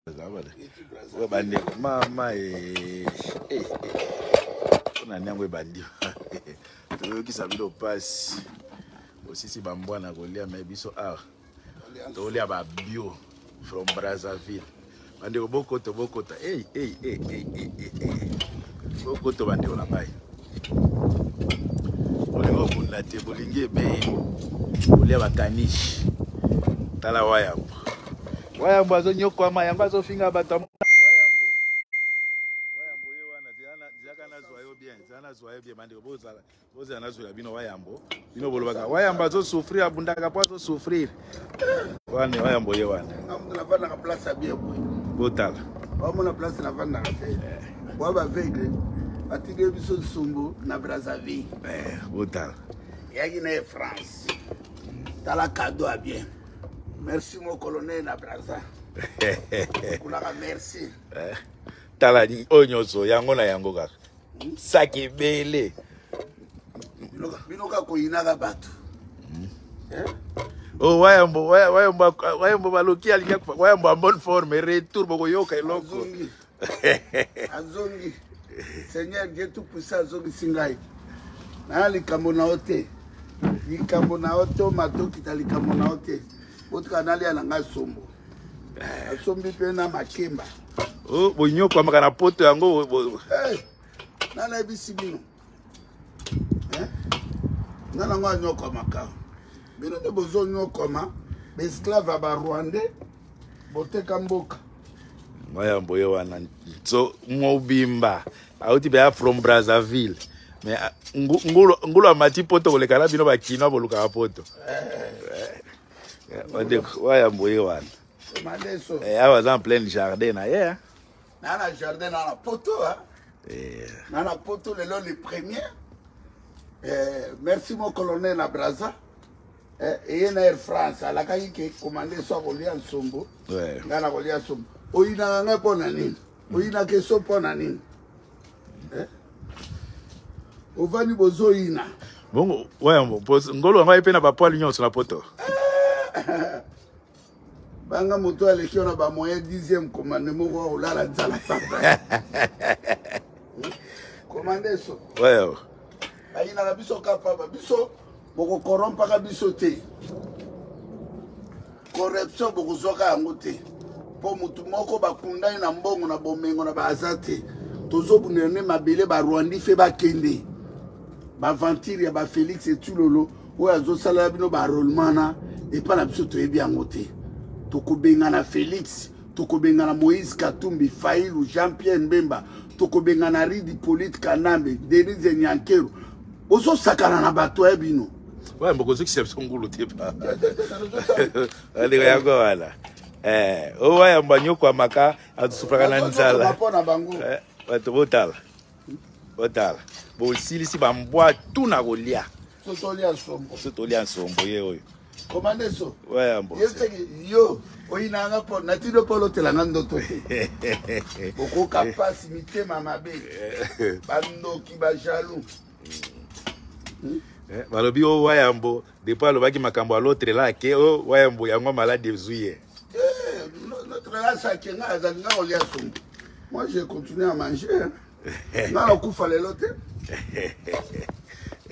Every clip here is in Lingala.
Bandi mama na nyangwe bandi to kisa bilo pass osisi bambwana kolia mebiso to lia ba bio from Brazzaville bandi bokota bokoto bandi ona bai olingo kuna te bolingi be olia ba kanish tala wayambo azonyoko ama yango azofinga bato wayambo ye wana ziaka nazwayo bien bandi boza nazwela bino wayambo bino bolobaka wayambo azosouffrir abundaka po azosouffrir wane wayambo ye wana navandaka place abie boye botala wamona place navandaka te bwa baveugle batige biso nsumbu na Brazzaville botala yaki na France tala cadeau a bien. Merci mon colonel na Brazza. Kulaka merci. Tala onyoso yango na yango kaka. Saki bele. Binoka ko inaka batu. Oh wayambo baloki alinya wayambo en bonne forme retour boko yoka eloko. Azongi. Seigneur Dieu tout puissant azongi singai. Na likambo na ote. Likambo na oto matoki talikambo na ote. Votre canal est en sombo. Sombi pe na makemba. Oh, bonyoko makana poto yango. Nana ebisibino. Nana ngwa nyoko maka. Bino ne bozo nyoko ma, esclave ba Rwandais, boteka mboka. Wayambo ye wana. So ngobimba. Auti be from Brazzaville. Mais ngulo amati poto kolekala bino bakina boluka poto. Wayambo ye wana. I was en plein jardin hier. Nana jardin nana poto nana poto le premier. Merci mon colonel na Brazza. Et na Air France ala kaki ke commander so kolia nsombo. Ngana kolia nsombo. Oyina nga pona nini? Oyina ke so pona nini? Ovani bozo ina. Bongo wayambo ngolo ngai pena ba poil nyonso na poto. Banga moto aleki na ba moyen 10e commandement ko olala nzala papa. Commandé so. Ouais. Ayina la biso kapaba biso boko corrompre ka biso te. Corruption boko zoka yango te. Po mutu moko bakunda na mbongo na bomengo na bazate. Tozo bunene mabele ba Rwandi fe ba kende. Ba Ventire ba Félix et Tulolo o azo sala bino ba rolmana et pas la biso to ebi yango te. Toko bengana Félix, toko bengana Moïse Katumbi, Faïlou, Jean-Pierre Mbemba, toko bengana Ridi Polite Kanambe, Denise Nyankero. Ozo sakana na bato ebino. Ouais, mboko ziki sepso ngulu te pa. Ali yango wala. O wa yamba nyoko amaka atusufraka na nzala. Bato botala. Botala. Bo silisi bambwa tuna kolia. Sotolia nsombo ye oyo. Commandé so. Ouais, ambo. Yo, oyina nga po natino polo telanga ndoto te. Boko kapasi mitema mabe. Bando ki ba jaloux. Balobi o wayambo depuis alobaki makambo à l'autre là ke o wayambo yango malade zuye. Notre là ça qui nga azanga olia sombo. Moi j'ai continué à manger. Nga na kufa le lote.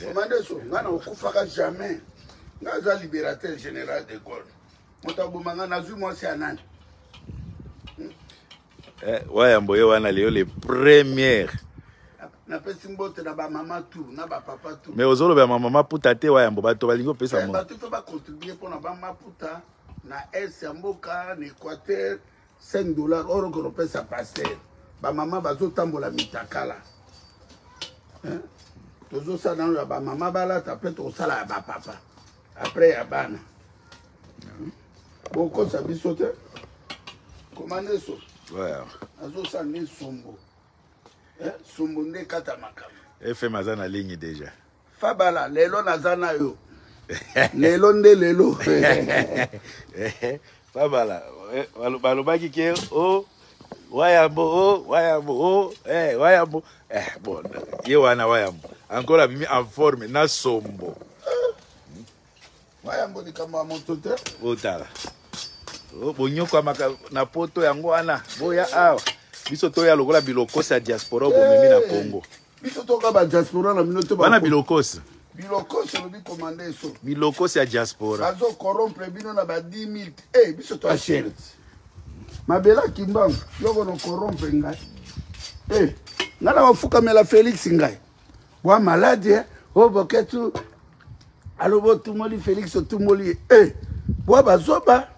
Commandé so, nga na kufa jamais. Ngaza libérateur général de Gaulle. Motabumanga nazu moi c'est anani. Wayambo ye wana leo les premières. Na pesi mbote na ba mama tout, na ba papa tout. Mais ozolo ba mama puta te wayambo bato balingo pesa mo. Bato to ba contribuer pour na ba mama puta na est mboka na Équateur $5 oro ko pesa passer. Ba mama bazo tambola mitakala. Tozo sa na ba mama bala tapé to sala ba papa. Après Abana. Beaucoup ça bisote. Commandé so. Ouais. Azo sa ni sombo. Sombo ne kata makama. Fait mazana ligne déjà. Fabala lelo nazana yo. Lelo nde lelo. Fabala balobaki ke o wayambo wayambo bon ye wana wayambo encore mis en forme na sombo. Wayambo ni kama moto te. Otala. bonyoko na poto yango wana boya awa biso toya lokola bilokosi ya diaspora bomemi na Congo biso toka ba diaspora na minoto bana bilokosi lobi commandé so bilokosi ya diaspora bazo corrompre bino na ba 10 000 biso to achète mabela kimbangu yoko no corrompre ngai ngana wafukamela Félix ngai bwa malade boketu alobo tumoli Félix tumoli bwa bazoba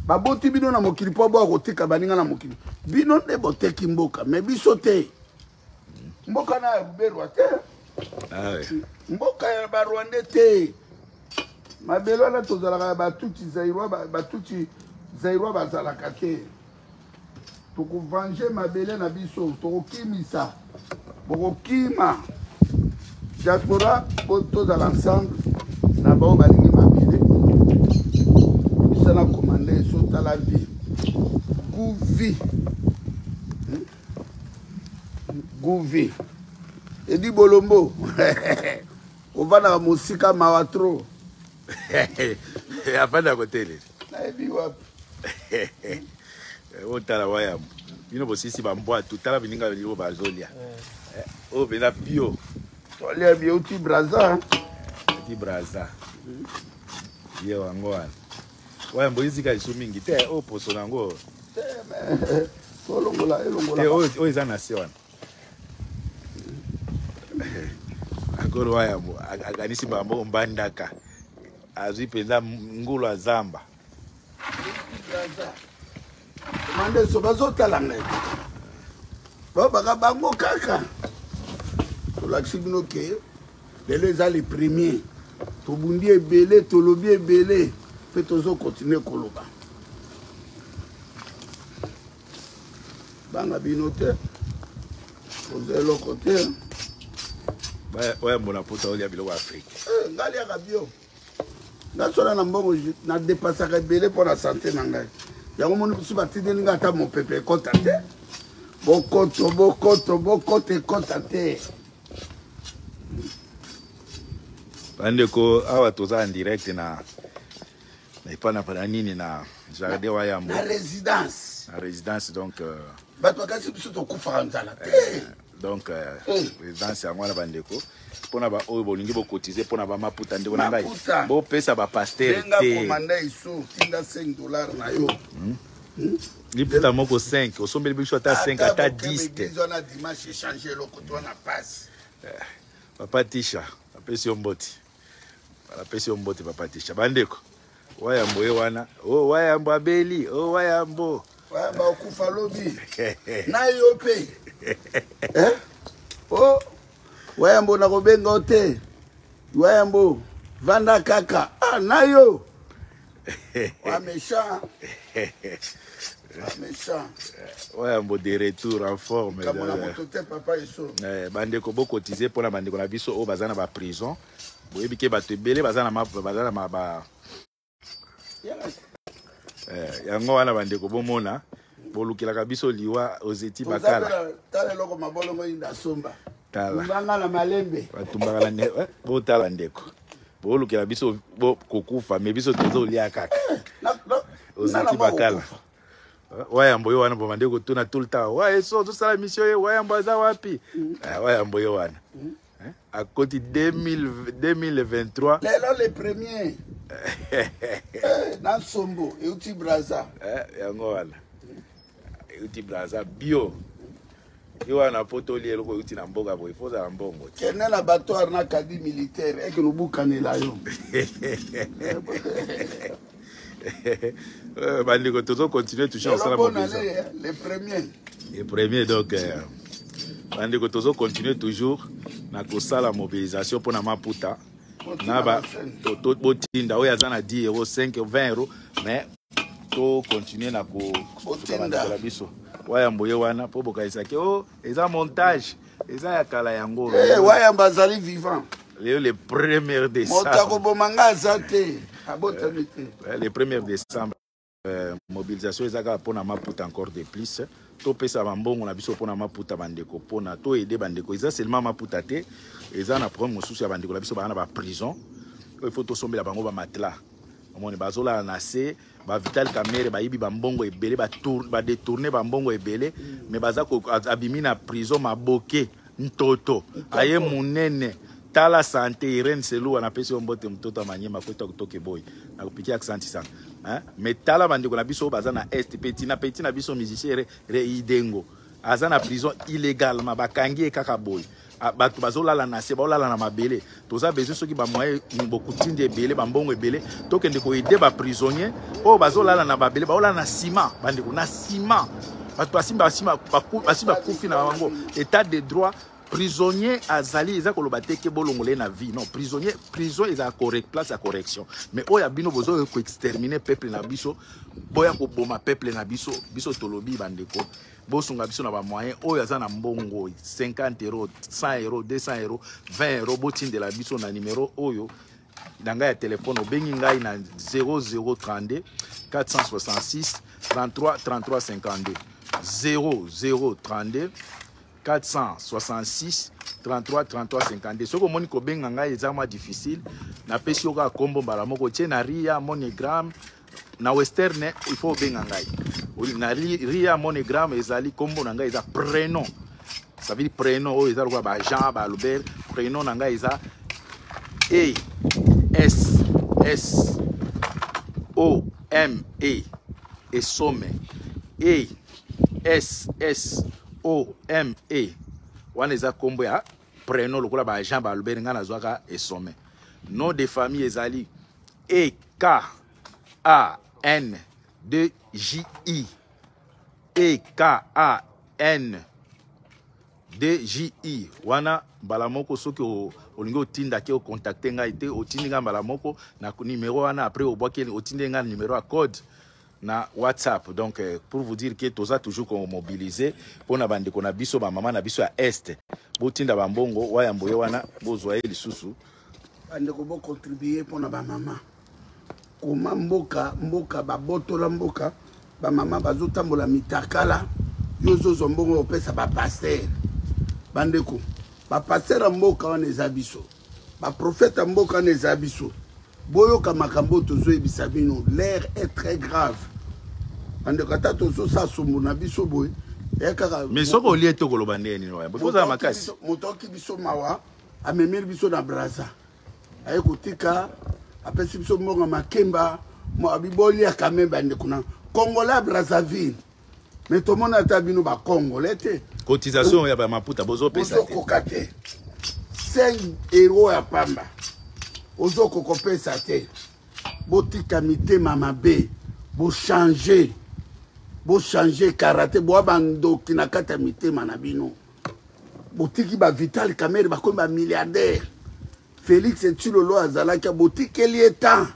baboti bino na mokili po bwa kotika baninga na mokili bino nde boteki mboka me biso te mboka na Ruberwa te mboka ya Barwande te mabelo na tozalaka batuti zairwa bazalaka te tokuvange mabele na biso tokokimisa bokokima diaspora tozala ensemble na bao balingi mabele bisana commandé so tala vie Gouvi edi bolombo ovana musika mawatro afanda kotele na ebi wapi otala waya bino bosisi bambwa tutala bininga libo bazolia o bena bio tolia bio ti braza ye wango wana waya mboizika isu mingi te o poso nango elongola o eza na se wana akoro waya mbo akanisi bambo mbandaka azwi penza ngulu azamba mande so bazotala ngai baka bango kaka tolakisi bino ke lelo eza le premier tobundi ebele tolobi ebele mpe tozokontinue koloba banga bino te oza eloko te oya mbona pota olia biloko ya Afrique ngaliaka bio ngasola na mbongo na dépasaka ebele mpo na sante na ngai yango moni biso batindeli ngai ata mopepe ekota te bokoto ekota te bandeko awa toza en direct na ipana pana nini na jardin wayambo na résidence donc bato bakasi biso tokufaka nzala te donc résidence yango wana bandeko mpona baoyo bolingi bokotize mpona bamaputa ndeko na ngai bopesa bapaster te komanda iso tinda $5 na yo liputa moko 5 osombeli biso ata 5 ata 10 te wana dimanche échanger eloko to na passe papa Tisha apesi yo mbote papa Tisha bandeko wayambo ye wana wayambo abeli wayambo okufa lobi na yo pe wayambo nakobenga te wayambo vanda kaka na yo méchant wayambo de retour en forme bandeko bokotize mpona bandeko na biso oyo baza na baprison boyebi ke bato ebele baza na yango wana bandeko bomona bolukelaka biso liwa ozeti bakala batumbaka botala ndeko bolukela biso kokufa me biso tozolia kaka ozeti bakala wayambo yo wana bomandeko tuna tout le temps wa eso tosala mission ye wayambo aza wapi wayambo yo wana akoti 2023 lelo le premier na sombo euti braza yango wana euti braza bio yo wana poto eloko euti na mboka boye foza na mbongo kene na batoire na kadi militaire eke nobukanela yo bandeko tozo continuer toujours ensemble mobilisation le premier donc bandeko tozo continuer toujours na kosala mobilisation pour na maputa na ba botinda oyo aza na 10 euros 5 20 euros mais to continuer na ko botinda biso wayambo ye wana po bokaisa ke eza montage eza ya kala yango wayamba azali vivant le 1er décembre motako bomanga aza te abotami te le 1er décembre mobilisation ezaka mpona maputa encore de plus topesa bambongo na biso mpona maputa bandeko mpona toyede bandeko eza seulement maputa te eza na problème mosusu ya bandeko na biso bana ba prison il faut tosombela bango ba matelas omoni bazola na se ba Vital Kamerhe bayibi bambongo ebele ba détourner bambongo ebele mais baza ko abimi na prison maboke ntoto aye munene tala santé Irene Selou na pesi ombote mtoto amanyema kweta kutoke boy na kupikia accent sana mais tala bandeko na biso baza na est petit na biso musicien re idengo aza na prison illégalement bakangi kaka boy bato bazolala na se baolala na mabele toza besoin soki ba moyen bokutinde ebele bambongo ebele tokende ko aider ba prisonnier o bazolala na babele baolala na ciment bandeko na ciment bato basimba kufi na bango état de droit prisonnier azali eza koloba teke bolongole na vie non prisonnier prison eza correct place à correction mais oya bino bozo ko exterminer peuple na biso boya ko boma peuple na biso tolobi bandeko bosunga biso na ba moyen oyo aza na mbongo 50 euros 100 euros 200 euros 20 euros botinde la biso na numéro oyo danga ya téléphone obengi ngai na 0032 466 33 33 52 0032 466 33 33 52 soko moni ko benga ngai eza ma difficile na pesi oka kombo mbala moko tie na Ria Monogram na Western il faut benga ngai na Ria Monogram ezali kombo na ngai eza prénom ça veut dire prénom o eza ba Jean ba Albert prénom na ngai eza E S S O M E Esome E S S O M E wana eza kombo ya prénom lokola ba Jean ba Albert nga nazwaka Esome nom de famille ezali E K A N D J I E K A N D J I wana mbala moko soki olingi otinda ke o contacter ngai te otindi nga mbala moko na numéro wana après obwaki otindi nga numéro à code na WhatsApp. Donc pour vous dire que toza toujours qu'on mobiliser pour na bande kona biso ba mama na biso ya est botinda bambongo wayamboye wana bozwa lisusu bande ko bo contribuer pour na ba mama koma mboka ba botola mboka ba mama bazotambola mitakala yozo mbongo opesa ba pasteur bande ko ba pasteur mboka wana eza biso ba prophète mboka wana eza biso boyoka makambo tozo ebisa bino l'air est très grave ande kata tozo sa sombo na biso boy ekaka mais soko olié to koloba ndeni no bo za makasi motoki biso mawa amemir biso na braza aye kotika apesi biso mbongo makemba mo abiboli akamemba ande kuna Congolais Brazzaville mais tout le monde a tabino ba Congolais te cotisation ya ba maputa bozo pesa te kokate 5 euros ya pamba ozo kokopesa te botika mitema mabe bo changer karaté bo bando kina kata mitema na bino botiki ba Vital Kamerhe ba komba milliardaire Félix Etulolo azalaki botiki lieta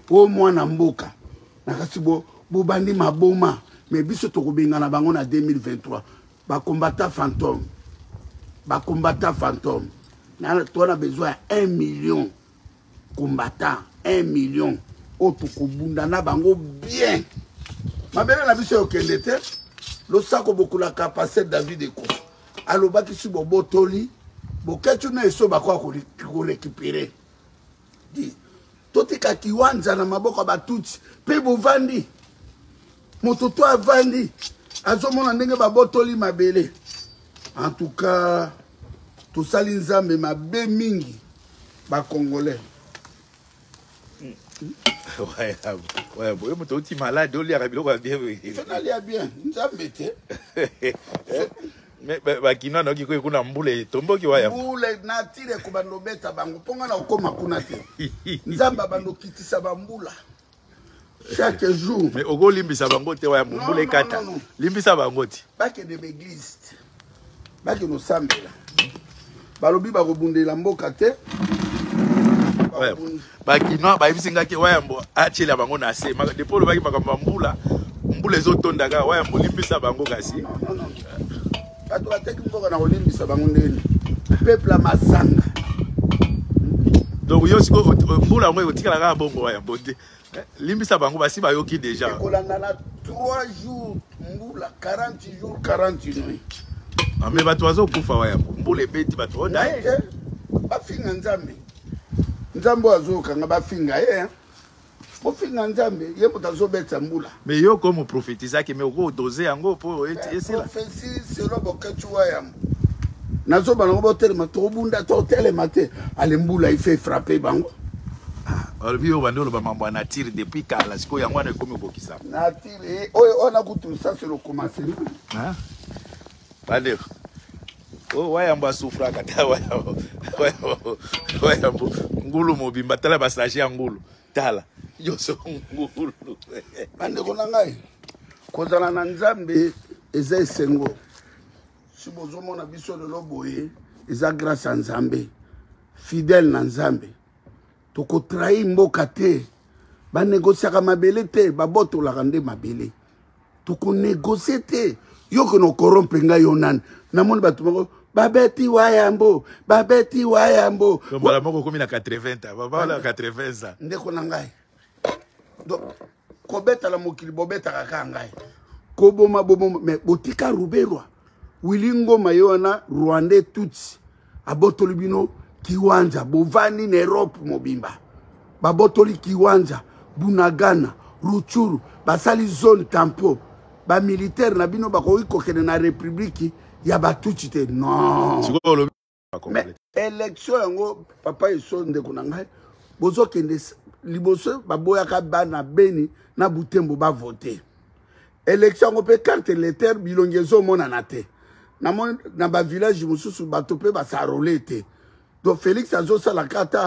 o mwana mboka nakasi bo bandi maboma mais biso tokobenga na bango na 2023 ba combattant fantôme na to na besoin 1 million combattant 1 million auto kobunda na bango bien mabele na biso okende te lo sako bokula capacité David Eko alobaki si botoli boketu na eso bakwa ko récupérer di totika kiwanza na maboko batuti pe bovandi moto to avandi azomona ndenge babotoli mabele en tout cas to sali nzambe mabe mingi ba congolais ouais boye moto oti malade oli arabilo kwa bien finali ya bien nzambe te mais ba kina no kiko kuna mbule tomboki waya mbule na tire ko bando beta bango ponga na okoma kuna te nzamba bando kitisa bambula chaque jour mais ogo limbisa bango te waya mbule kata limbisa bango ti bake de l'église bake no sambela balobi ba kobundela mboka te ba kino ba ibisinga ke waya mbo achela bango na se ma de polo baki makamba mbula mbule zotonda ga waya mbo limbisa bango kasi bato bateki mboka na kolimbisa bango ndeni peuple masanga donc yo siko mbula ngo otikala ka bongo waya bonde limbisa bango basi bayoki déjà kolanda na 3 jours mbula 40 jours 40 nuits mais bato bazo kufa waya mbula beti bato onda bafinga nzambe azo kanga bafinga bofinga nzambe ye moto azobeta mbula mais yo comme prophétisaki mais oko doser yango po esila prophétie selo bokechuwa yambo nazoba nango botelema tobunda totelema te ale mbula ife frapper bango olobi yo bando loba mambo na tire depuis kala siko yango wana ekomi obokisa na tire oyo ona kutu ça c'est le commencer hein bande oh wayamba souffra kata wayamba ngulu mobimba tala basaje ya ngulu tala yo so ngulu bande kona ngai kozala na nzambe eza esengo si bozomona biso lelo boye eza grâce à nzambe fidèle na nzambe tokotrahi mboka te banégociaka mabele te babotolaka nde mabele tokonégocie te yo kono corrompre ngai yo nani namoni bato moko babeti wayambo mbala moko komi na 80 baba la 80 ndeko na ngai donc kobetala mokili bobetaka ka ngai koboma mais botika ruberwa Willy Ngoma yo wana Rwandais tutsi abotoli bino kiwanja bovani na Europe mobimba babotoli kiwanja Bunagana Ruchuru basali zone tampo ba militaire na bino bakoki kokene na république ya batutsi te non mais élection yango papa eso ndeko na ngai bozokende liboso baboyaka bana Beni na Butembo ba voter élection yango pe carte lettre bilongezo mona na te na ba village mususu bato pe ba sarolé te donc Félix azosa la carte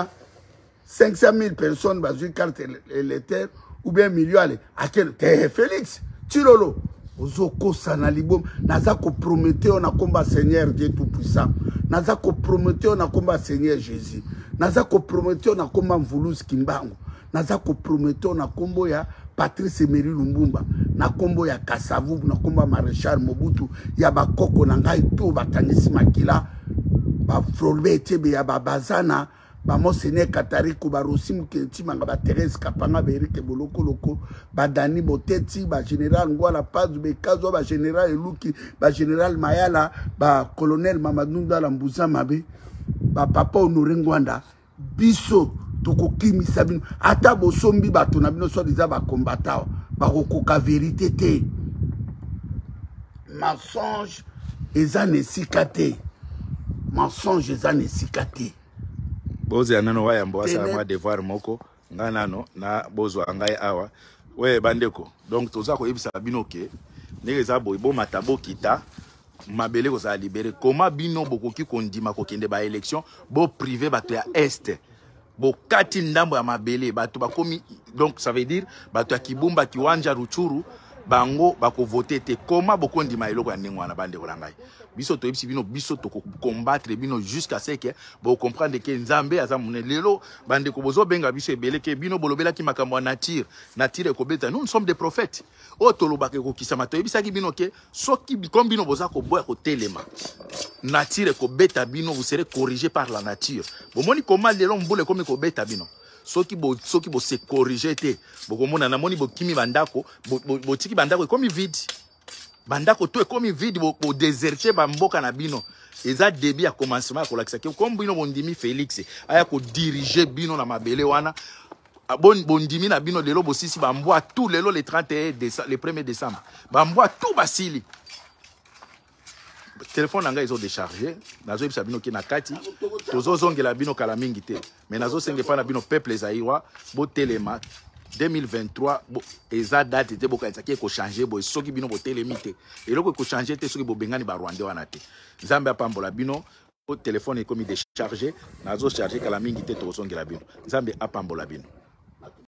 500 000 personnes bazui carte lettre ou bien million ale akel te Félix Tirolo ozoko sana libom naza ko promettre on a combat Seigneur Dieu tout puissant naza ko promettre on a combat Seigneur Jésus naza ko promettre on a combat Mvulus Kimbango naza ko promettre on a combo ya Patrice Emery Lumbumba na kombo ya Kasavu na kombo Maréchal Mobutu ya bakoko na ngai to batangisi makila ba Florbe Tebe ya babazana ba Monseigneur Katariko ba Rosimu Kentima nga ba Thérèse Kapanga Berike Boloko Loko ba Dani Boteti ba Général Ngwala Paz be Kazo ba Général Eluki ba Général Mayala ba Colonel Mamadou Ndala Mbuza Mabe ba Papa Honoré Ngwanda biso tokokimi sabino ata bosombi bato na bino so diza ba combattant ba kokoka vérité te mensonge ezane sikate mensonge ezane sikate boze anano wayambo asa ma devoir moko nganano na bozo ngai awa we bandeko donc toza ko yebisa bino ke ndeza boy bo matabo kita mabele ko za libérer comment bino bokoki kondima ko kende ba élection bo privé bato ya est bokati ndambo ya mabele bato bakomi donc ça veut dire bato ya Kibumba Kiwanja Ruchuru bango bako voter te comment bokondi ma eloko ya ndengwana bande ko langai biso to yebisi bino biso to combattre bino jusqu'à ce que bo comprendre que nzambe aza mune lelo bande ko bozo benga biso ebele ke bino bolobela ki makambo nature ko beta nous sommes des prophètes o to lobake ko kisama to yebisa ki bino ke soki comme bino boza ko boya ko telema nature ko beta bino vous serez corrigé par la nature bomoni comment lelo mbole comme ko beta bino soki bo se corriger te bokomona na moni bokimi bandako botiki bandako comme vide bandako to comme vide bo déserter ba mboka na bino eza début à commencement ko lakisa comme bino bondimi Félix aya ko diriger bino na mabele wana bondimi na bino lelo bosisi ba mbwa tout lelo le 31 décembre le 1er décembre ba mbwa tout basili téléphone nanga izo décharger nazo yebisa bino ki na kati tozo zongela bino kala mingi te mais nazo senge pa na bino peuple ezaiwa bo telema 2023 bo eza date te boka ezaki ko changer bo soki bino bo telemite eloko ko changer te soki bo bengani ba Rwanda wana te nzambe apambola bino o téléphone ekomi décharger nazo charger kala mingi te tozo zongela bino nzambe apambola bino